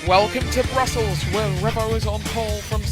Welcome to Brussels, where Revo is on pole from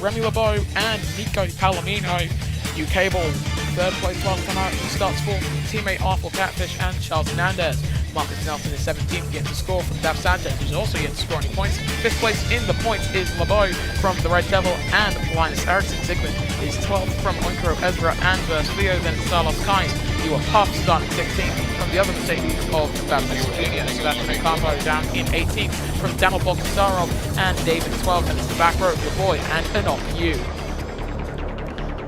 Remy LeBeau and Nico Palomino. UK ball, third place last time out, he starts fourth, teammate Arthur Catfish and Charles Hernandez. Marcus Nelson is 17th, yet to score from Dav Sanchez, who's also yet to score any points. Fifth place in the points is LeBeau from the Red Devil and Linus Eriksson. Zygmunt is 12th from Oinkro Ezra and Versleo, then Salos Kynes. You are Puff starting 16th from the other Mercedes of Baptist Jr. Sebastian Campo down in 18th from Daniel Bogdasarov and David 12th, and it's the back row, your boy and Anok Yu.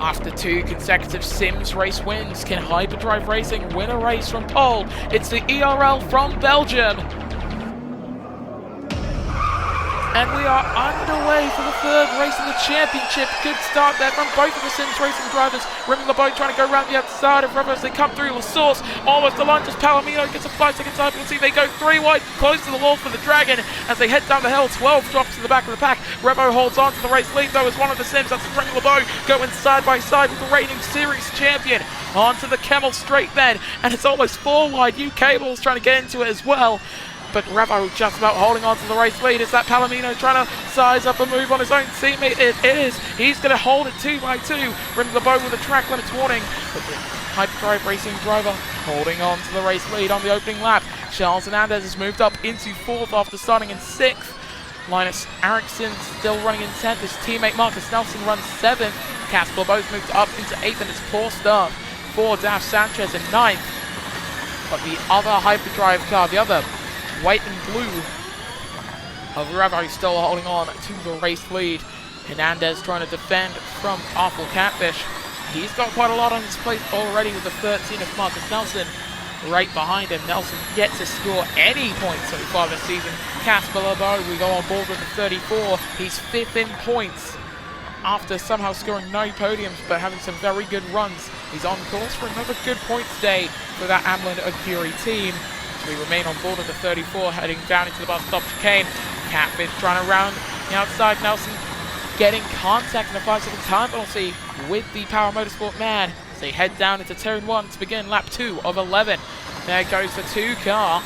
After two consecutive Sims race wins, can Hyperdrive Racing win a race from pole? It's the ERL from Belgium. And we are underway for the third race in the championship. Good start there from both of the Sims racing drivers. Remy LeBeau trying to go around the outside of Revo as they come through. La Source almost aligned as Palomino gets a 5-second time penalty. They go 3 wide, close to the wall for the Dragon as they head down the hill. 12 drops to the back of the pack. Revo holds on to the race lead though as one of the Sims. That's Remy LeBeau going side by side with the reigning series champion. Onto the Camel straight then, and it's almost 4 wide. UK Ball's trying to get into it as well. But Revo just about holding on to the race lead. Is that Palomino trying to size up a move on his own teammate? It is. He's going to hold it 2 by 2. Remy LeBeau with a track limits warning. But the Hyperdrive Racing driver holding on to the race lead on the opening lap. Charles Hernandez has moved up into 4th after starting in 6th. Linus Eriksson still running in 10th. His teammate Marcus Nelson runs 7th. Casper both moved up into 8th, and it's poor start for Dav Sanchez in 9th. But the other Hyperdrive car, the other white and blue of Revo still holding on to the race lead. Hernandez trying to defend from Arthur Catfish. He's got quite a lot on his plate already with the 13th of Marcus Nelson right behind him. Nelson yet to score any points so far this season. Casper LeBeau, we go on board with the 34. He's 5th in points after somehow scoring no podiums but having some very good runs. He's on course for another good points day for that Amlin Curie team. We remain on board of the 34, heading down into the bus stop chicane. Catfish trying to round the outside. Nelson getting contact in a 5-second time penalty with the Power Motorsport man as they head down into turn 1 to begin lap 2 of 11. There goes the 2 car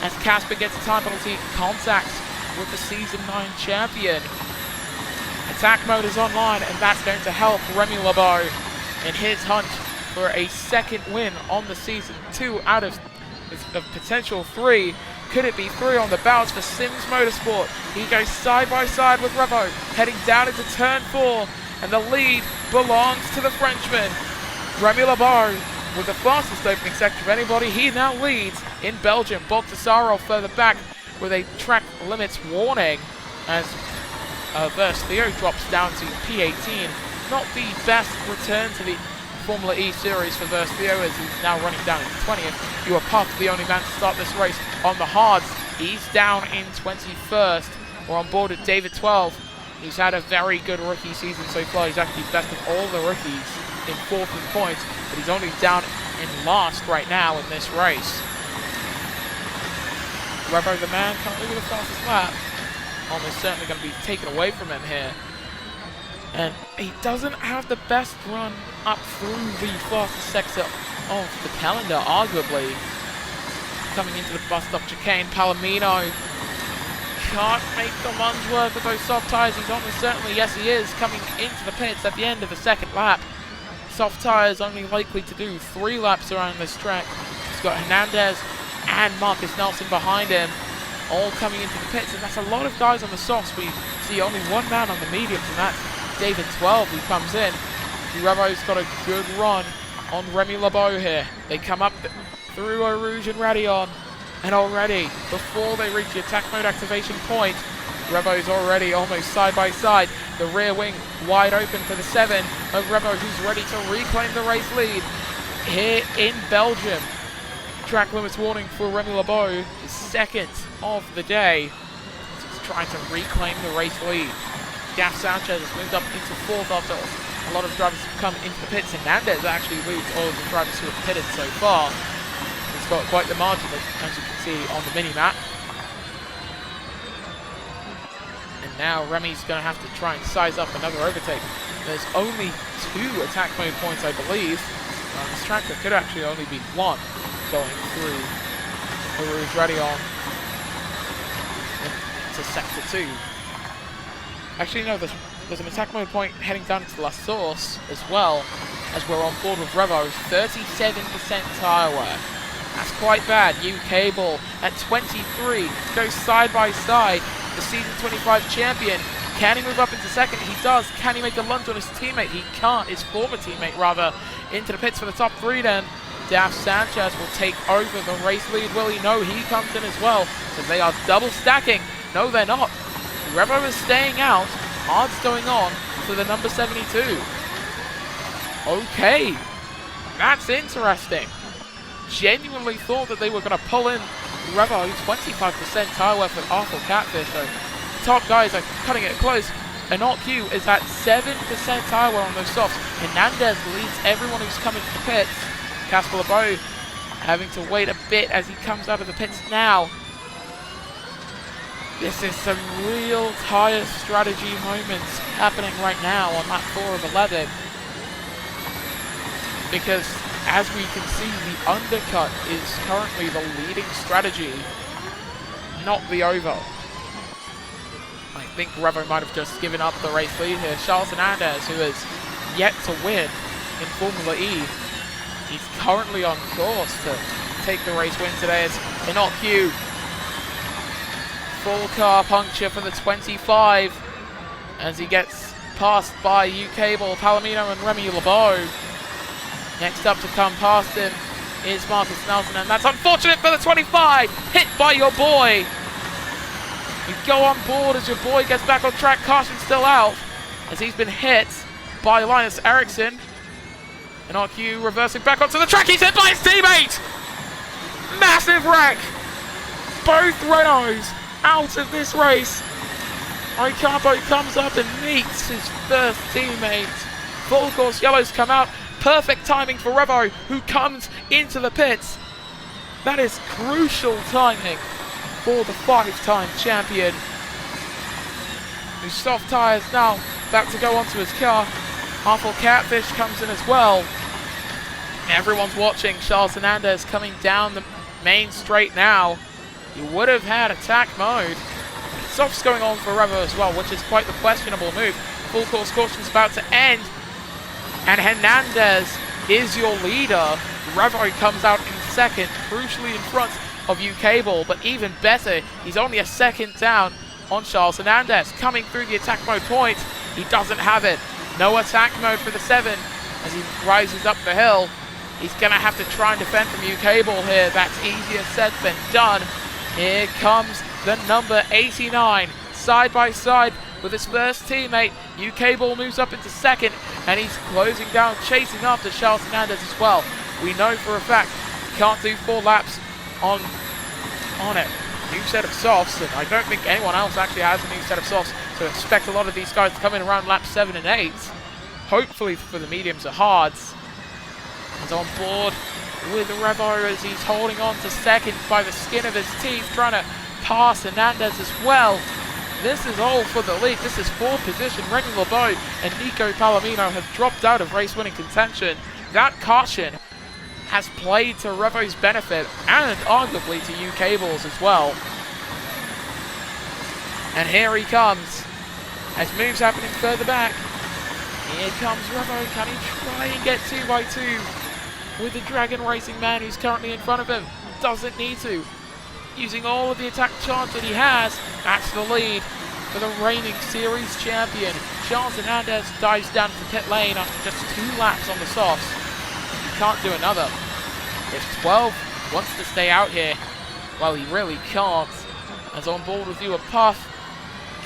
as Casper gets a time penalty contact with the Season 9 champion. Attack mode is online, and that's going to help Remy LeBeau in his hunt for a second win on the season. 2 out of potential 3. Could it be 3 on the bounce for Sims Motorsport? He goes side by side with Revo, heading down into turn 4, and the lead belongs to the Frenchman. Remy LeBeau with the fastest opening sector of anybody. He now leads in Belgium. Bogdasarov further back with a track limits warning as Versleo drops down to P18. Not the best return to the Formula E Series for Versleo as he's now running down in 20th. You are Puff, the only man to start this race on the hards. He's down in 21st. We're on board with David 12. He's had a very good rookie season so far. He's actually best of all the rookies in 4th in points, but he's only down in last right now in this race. Revo the man currently with the fastest lap. Almost certainly going to be taken away from him here. And he doesn't have the best run up through the fastest sector of the calendar, arguably. Coming into the bus stop chicane, Palomino can't make the lunge work with those soft tyres. He's almost certainly, yes he is, coming into the pits at the end of the second lap. Soft tyres only likely to do 3 laps around this track. He's got Hernandez and Marcus Nelson behind him, all coming into the pits, and that's a lot of guys on the softs. We see only one man on the mediums, and that's David 12 who comes in. Revo's got a good run on Remy LeBeau here. They come up through Eau Rouge and Radion, and already, before they reach the attack mode activation point, Revo's already almost side by side. The rear wing wide open for the 7 of Revo, who's ready to reclaim the race lead here in Belgium. Track limits warning for Remy LeBeau, his 2nd of the day. He's trying to reclaim the race lead. Dav Sanchez has moved up into 4th after a lot of drivers have come into the pits. Hernandez actually leads all of the drivers who have pitted so far. He's got quite the margin, as you can see on the mini-map. And now Remy's going to have to try and size up another overtake. There's only 2 attack mode points, I believe. On this track, there could actually only be 1 going through Eau Rouge Radion. It's a Sector 2. Actually, no, there's an attack mode point heading down to La Source as well, as we're on board with Revo. 37% tire wear. That's quite bad. U-Cable at 23 goes side by side. The Season 25 champion. Can he move up into second? He does. Can he make a lunge on his teammate? He can't. His former teammate, rather. Into the pits for the top 3 then. Daf Sanchez will take over the race lead. Will he? No, he comes in as well. So they are double stacking. No, they're not. Revo is staying out. Odds going on for the number 72. Okay. That's interesting. Genuinely thought that they were going to pull in Revo. 25% tire wear for Arthur Catfish. So top guys are cutting it close. And Q is at 7% tire wear on those softs. Hernandez leads everyone who's coming to the pits. Casper LeBeau having to wait a bit as he comes out of the pits now. This is some real tire strategy moments happening right now on lap 4 of 11. Because as we can see, the undercut is currently the leading strategy, not the over. I think Revo might have just given up the race lead here. Charles Hernandez, who has yet to win in Formula E, he's currently on course to take the race win today. It's Q. Full car puncture for the 25 as he gets passed by U-Cable, Palomino and Remy LeBeau. Next up to come past him is Marcus Nelson, and that's unfortunate for the 25. Hit by your boy. You go on board as your boy gets back on track. Caution still out as he's been hit by Linus Eriksson. And RQ reversing back onto the track. He's hit by his teammate. Massive wreck. Both Renaults out of this race. Ocampo comes up and meets his first teammate. Full course yellows come out. Perfect timing for Revo, who comes into the pits. That is crucial timing for the 5-time champion, whose soft tyres now about to go onto his car. Harmful Catfish comes in as well. Everyone's watching Charles Hernandez coming down the main straight now. He would have had attack mode. Softs going on for Revo as well, which is quite the questionable move. Full course caution's about to end. And Hernandez is your leader. Revo comes out in second, crucially in front of U-Cable, but even better, he's only a second down on Charles Hernandez. Coming through the attack mode point, he doesn't have it. No attack mode for the 7 as he rises up the hill. He's going to have to try and defend from U-Cable here. That's easier said than done. Here comes the number 89, side by side with his first teammate. U-Cable moves up into second, and he's closing down, chasing after Charles Hernandez as well. We know for a fact he can't do 4 laps on it. New set of softs, and I don't think anyone else actually has a new set of softs, so expect a lot of these guys to come in around laps 7 and 8. Hopefully for the mediums or hards. He's on board with Revo as he's holding on to second by the skin of his teeth, trying to pass Hernandez as well. This is all for the lead. This is 4th position. Remy LeBeau and Nico Palomino have dropped out of race-winning contention. That caution has played to Revo's benefit and arguably to U-Cable's as well. And here he comes as moves happening further back. Here comes Revo. Can he try and get 2x2 with the Dragon Racing man who's currently in front of him? Doesn't need to. Using all of the attack chance that he has, that's the lead for the reigning series champion. Charles Hernandez dives down to the pit lane after just 2 laps on the softs. He can't do another. If 12 wants to stay out here, well, he really can't. As on board with you a Puff,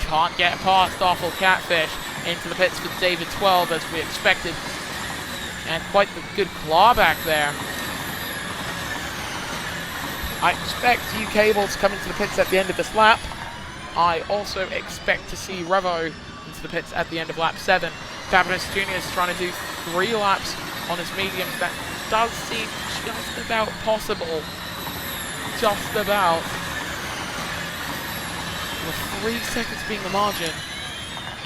can't get past Awful Catfish into the pits for David 12 as we expected. And quite the good clawback there. I expect U-Cable to come into the pits at the end of this lap. I also expect to see Revo into the pits at the end of lap 7. Fabulous Jr. is trying to do 3 laps on his mediums. That does seem just about possible. Just about. With 3 seconds being the margin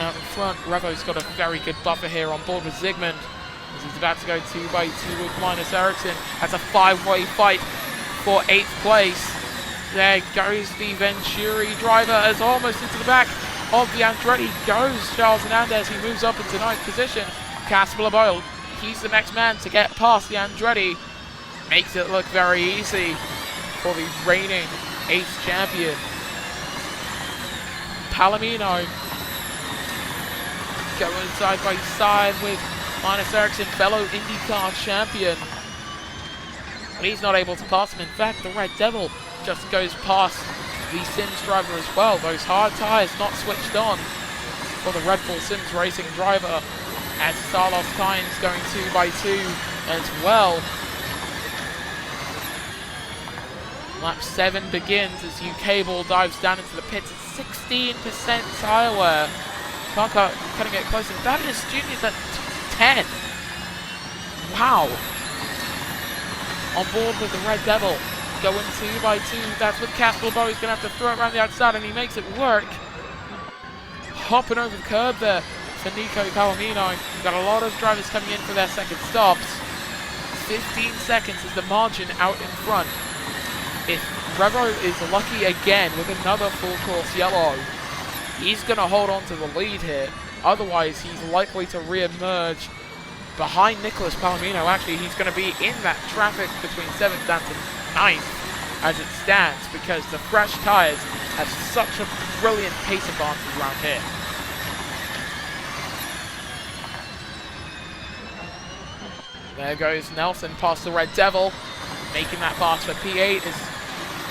out in front, Revo's got a very good buffer here on board with Zygmunt as he's about to go 2x2 with Linus Eriksson. That's a 5-way fight for 8th place. There goes the Venturi driver as almost into the back of the Andretti goes Charles Hernandez. He moves up into 9th position. Casper Boyle, he's the next man to get past the Andretti. Makes it look very easy for the reigning 8th champion. Palomino going side by side with Linus Eriksson, fellow IndyCar champion. But he's not able to pass him. In fact, the Red Devil just goes past the Sims driver as well. Those hard tyres not switched on for the Red Bull Sims Racing driver, as Carlos Sainz going 2 by 2 as well. Lap 7 begins as UK Ball dives down into the pits at 16% tyre wear. Parker cutting it closer. Fabulous Juniors at 10. Wow. On board with the Red Devil. Going 2 by 2. That's with Casper Bow. He's going to have to throw it around the outside, and he makes it work. Hopping over the curb there for Nico Palomino. We've got a lot of drivers coming in for their second stops. 15 seconds is the margin out in front. If Revo is lucky again with another full course yellow, he's going to hold on to the lead here. Otherwise, he's likely to re-emerge behind Nicholas Palomino. Actually, he's going to be in that traffic between 7th and 9th as it stands, because the fresh tyres have such a brilliant pace advantage around here. There goes Nelson past the Red Devil, making that pass for P8 is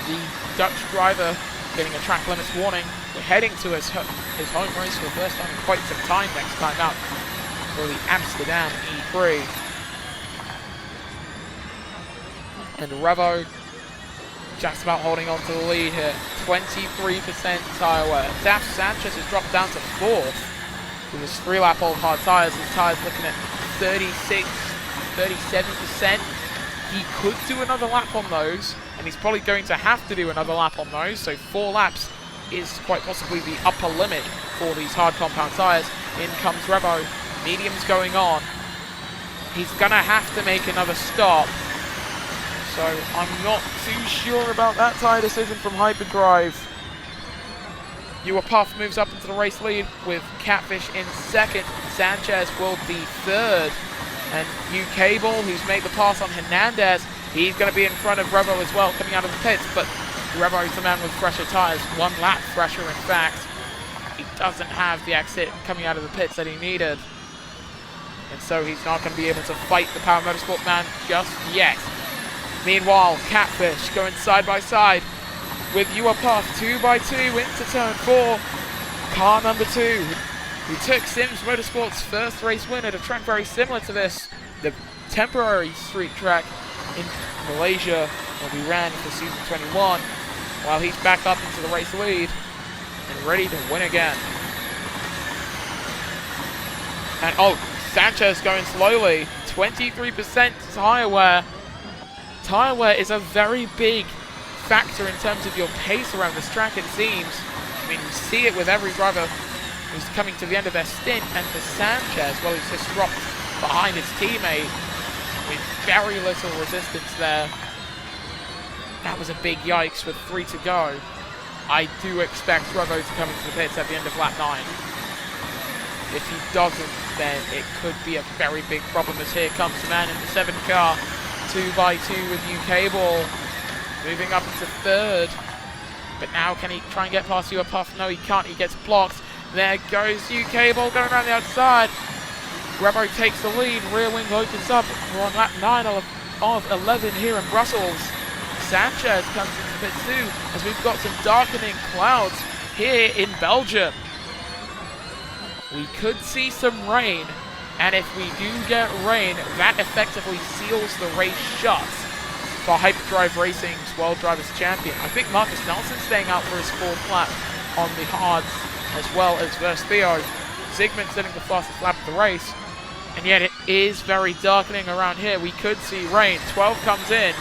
the Dutch driver getting a track limits warning. We're heading to his home race for the first time in quite some time next time out for the Amsterdam ePrix. And Revo just about holding on to the lead here. 23% tyre wear. Daf Sanchez has dropped down to 4th with his 3-lap old hard tyres. His tyres looking at 36, 37%. He could do another lap on those, and he's probably going to have to do another lap on those, so 4 laps is quite possibly the upper limit for these hard compound tyres. In comes Revo, medium's going on. He's going to have to make another stop, so I'm not too sure about that tyre decision from Hyperdrive. Puff moves up into the race lead with Catfish in 2nd. Sanchez will be 3rd. And UK Ball, who's made the pass on Hernandez, he's going to be in front of Revo as well, coming out of the pits. But Revo is the man with fresher tyres, 1 lap fresher in fact. He doesn't have the exit coming out of the pits that he needed. And so he's not going to be able to fight the Power Motorsport man just yet. Meanwhile, Catfish going side by side with Puff 2 by 2 into turn 4. Car number 2. who took Sims Motorsport's first race win at a track very similar to this, the temporary street track in Malaysia that we ran for season 21, while he's back up into the race lead and ready to win again. And Sanchez going slowly, 23% tire wear. Tire wear is a very big factor in terms of your pace around this track, it seems. I mean, you see it with every driver who's coming to the end of their stint, and for Sanchez, well, he's just dropped behind his teammate with very little resistance there. That was a big yikes with 3 to go. I do expect Revo to come into the pits at the end of lap 9. If he doesn't, then it could be a very big problem, as here comes the man in the 7 car, 2x2 with UK Ball, moving up into 3rd. But now can he try and get past Puff? No, he can't, he gets blocked. There goes UK Ball going around the outside. Revo takes the lead, rear wing opens up. We're on lap 9 of 11 here in Brussels. Sanchez comes into pit 2 as we've got some darkening clouds here in Belgium. We could see some rain, and if we do get rain, that effectively seals the race shut for Hyperdrive Racing's World Drivers' Champion. I think Marcus Nelson staying out for his 4th lap on the hards, as well as Verspio. Zygmunt setting the fastest lap of the race, and yet it is very darkening around here. We could see rain. 12 comes in.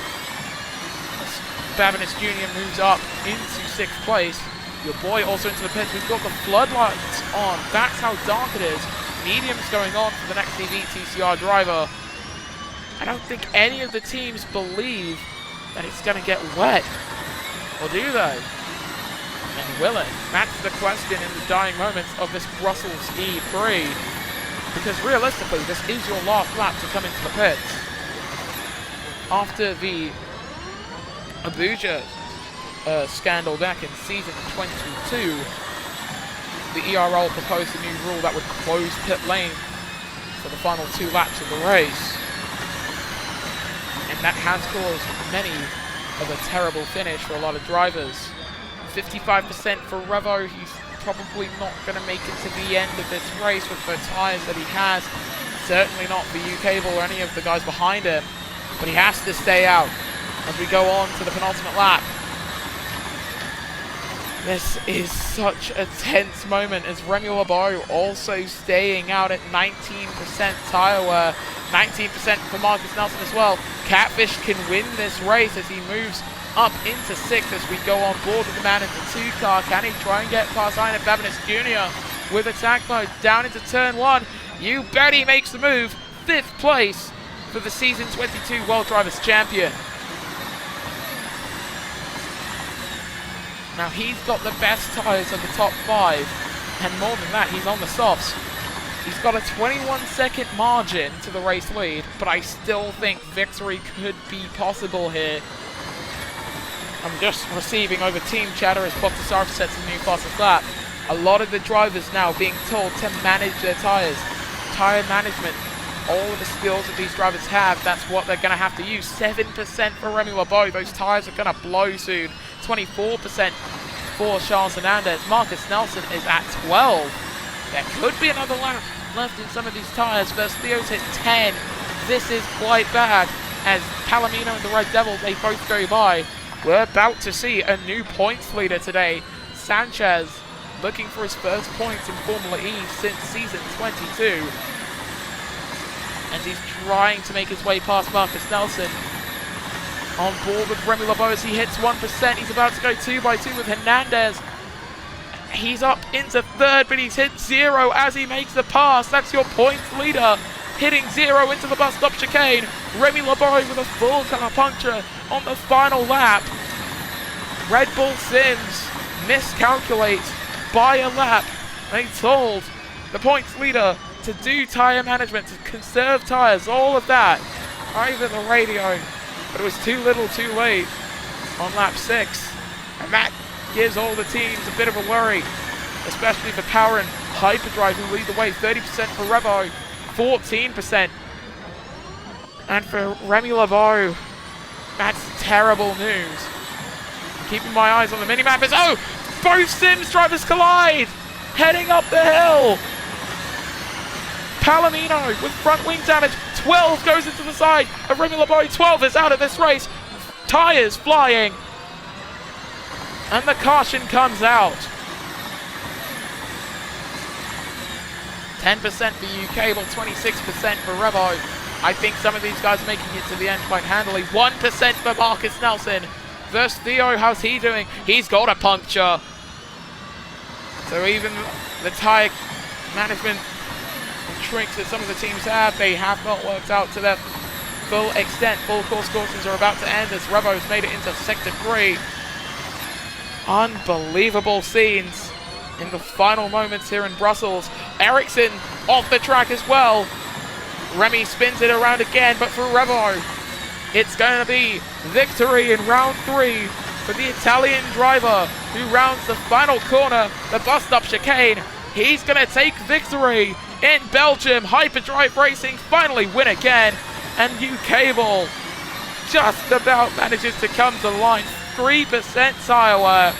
Babinis Jr. moves up into 6th place. Your boy also into the pits. We've got the floodlights on. That's how dark it is. Medium's going on for the next TV TCR driver. I don't think any of the teams believe that it's going to get wet. Or do they? And will it? That's the question in the dying moments of this Brussels E3. Because realistically, this is your last lap to come into the pits. After the Abuja scandal back in season 22, the ERL proposed a new rule that would close pit lane for the final 2 laps of the race. And that has caused many of a terrible finish for a lot of drivers. 55% for Revo. He's probably not going to make it to the end of this race with the tyres that he has. Certainly not for U-Cable or any of the guys behind him. But he has to stay out as we go on to the penultimate lap. This is such a tense moment as Remy Lebeau also staying out at 19% tyre wear. 19% for Marcus Nelson as well. Catfish can win this race as he moves up into 6th as we go on board with the man in the 2 car. Can he try and get past Ian Babinis Jr. with attack mode down into turn 1? You bet he makes the move. 5th place for the season 22 World Drivers Champion. Now he's got the best tyres of the top 5, and more than that, he's on the softs. He's got a 21-second margin to the race lead, but I still think victory could be possible here. I'm just receiving over team chatter as Boktasarov sets a new fastest lap. A lot of the drivers now being told to manage their tyres. Tyre management, all of the skills that these drivers have, that's what they're going to have to use. 7% for Remy Lebeau. Those tyres are going to blow soon. 24% for Charles Hernandez. Marcus Nelson is at 12. There could be another lap left in some of these tyres. First, Theo's hit 10. This is quite bad as Palomino and the Red Devil, they both go by. We're about to see a new points leader today. Sanchez looking for his first points in Formula E since season 22. And he's trying to make his way past Marcus Nelson. On board with Remy Lebeau as he hits 1%. He's about to go 2x2 with Hernandez. He's up into 3rd, but he's hit 0 as he makes the pass. That's your points leader. Hitting 0 into the bus stop chicane. Remy Lebeau with a full car puncture on the final lap. Red Bull Sims miscalculate by a lap. They told the points leader to do tyre management, to conserve tyres, all of that over the radio. But it was too little too late on lap 6. And that gives all the teams a bit of a worry, especially for Power and Hyperdrive who lead the way. 30% for Revo, 14%. And for Remy Lebeau, that's terrible news. Keeping my eyes on the minimap as, oh, both Sims drivers collide, heading up the hill. Palomino with front wing damage. 12 goes into the side of Remy Lebeau. 12 is out of this race. Tyres flying. And the caution comes out. 10% for U-Cable, 26% for Revo. I think some of these guys are making it to the end quite handily. 1% for Marcus Nelson. Versus Theo, how's he doing? He's got a puncture. So even the tyre management tricks that some of the teams have, they have not worked out to their full extent. Full course cautions are about to end as Revo's made it into Sector 3. Unbelievable scenes in the final moments here in Brussels. Ericsson off the track as well. Remy spins it around again, but for Revo, it's going to be victory in round 3 for the Italian driver who rounds the final corner, the bus stop chicane. He's going to take victory in Belgium. Hyperdrive Racing finally win again, and U-Cable just about manages to come to the line. 3% tyre wear.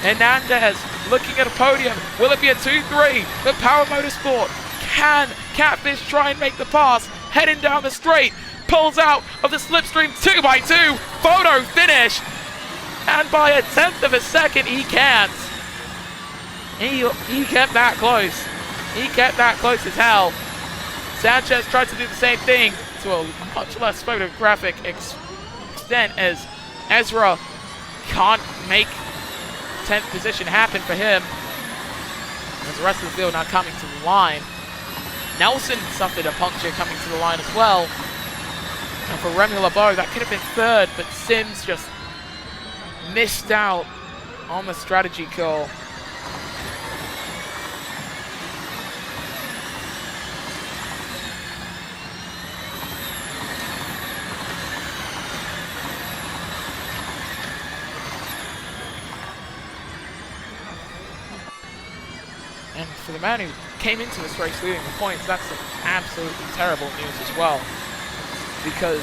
Hernandez looking at a podium. Will it be a 2-3 for Power Motorsport? Can Catfish try and make the pass? Heading down the straight, pulls out of the slipstream 2x2, photo finish, and by a 1/10 of a second he can't. He kept that close. He kept that close as hell. Sanchez tried to do the same thing to a much less photographic extent as Ezra can't make 10th position happen for him. As the rest of the field now coming to the line. Nelson suffered a puncture coming to the line as well. And for Remy Lebeau, that could have been 3rd, but Sims just missed out on the strategy call. And for the man who came into this race leading the points, that's some absolutely terrible news as well. Because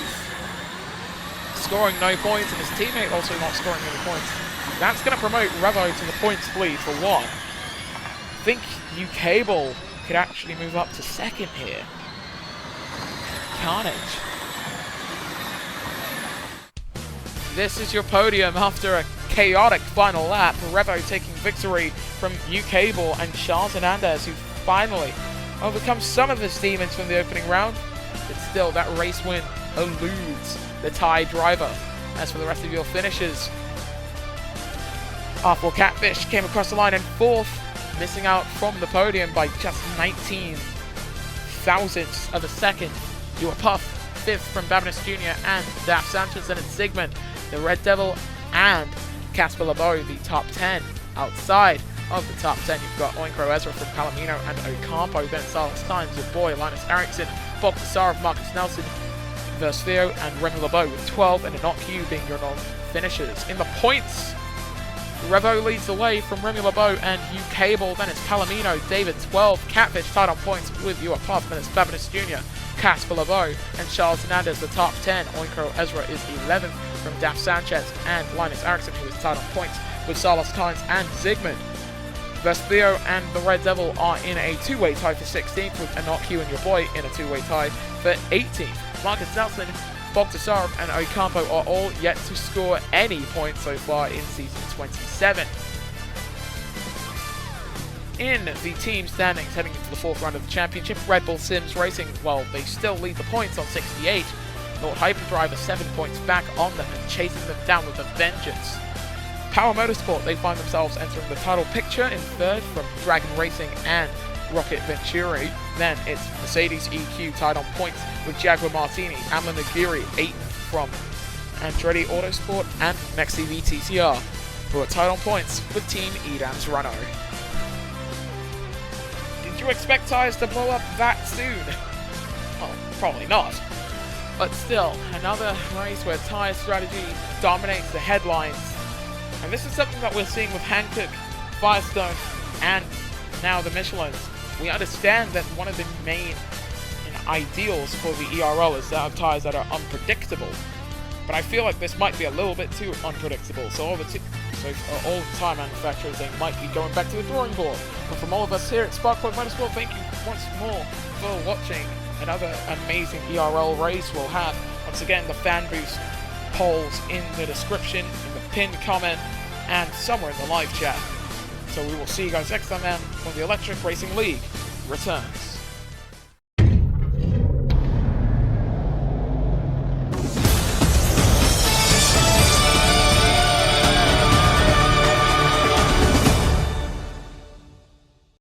scoring no points and his teammate also not scoring any points, that's going to promote Revo to the points lead for one. I think uCable could actually move up to second here. Carnage. This is your podium after a chaotic final lap. Revo taking victory from uCable and Charles Hernandez, who finally overcomes some of his demons from the opening round, but still that race win eludes the Thai driver. As for the rest of your finishes, R4 Catfish came across the line in fourth, missing out from the podium by just 19 thousandths of a second. You were Puff, fifth from Babinis Jr. and Daph Sanchez, and it's Zygmunt, the Red Devil, and Casper LeBeau, the top 10. Outside of the top 10, you've got Oinkro Ezra from Palomino and Ocampo, then Silas Times, your boy Linus Eriksson, Bob Tassarov, Marcus Nelson, Versfeo, and Remy LeBeau with 12, and Not Q being your non-finishers. In the points, Revo leads the way from Remy LeBeau and uCable, then it's Palomino, David 12, Catfish tied on points with you at Puff, then it's Babinis Jr., Casper LeBeau, and Charles Hernandez, the top 10. Oinkro Ezra is 11th from Daph Sanchez and Linus Eriksson, who is tied on points with Silas Tynes and Zygmunt. Versfeo and the Red Devil are in a two-way tie for 16th, with Enoch and your boy in a two-way tie for 18th. Marcus Nelson, Bob Tassarov, and Ocampo are all yet to score any points so far in Season 27. In the team standings heading into the fourth round of the championship, Red Bull Sims Racing, well, they still lead the points on 68. Nord Hyperdrive are 7 points back on them and chasing them down with a vengeance. Power Motorsport, they find themselves entering the title picture in third from Dragon Racing and Rocket Venturi. Then it's Mercedes EQ tied on points with Jaguar Martini, Amla Nagiri 8th from Andretti Autosport, and Mexi VTCR, who are tied on points with Team Edam's Renault. Did you expect tyres to blow up that soon? Well, probably not. But still, another race where tyre strategy dominates the headlines. And this is something that we're seeing with Hankook, Firestone, and now the Michelins. We understand that one of the main ideals for the ERL is to have tyres that are unpredictable. But I feel like this might be a little bit too unpredictable. So all the tyre manufacturers, they might be going back to the drawing board. But from all of us here at Sparkplug Motorsport, thank you once more for watching another amazing ERL race. We'll have, once again, the fan boost polls in the description, in the pinned comment, and somewhere in the live chat. So we will see you guys next time, man, when the Electric Racing League returns.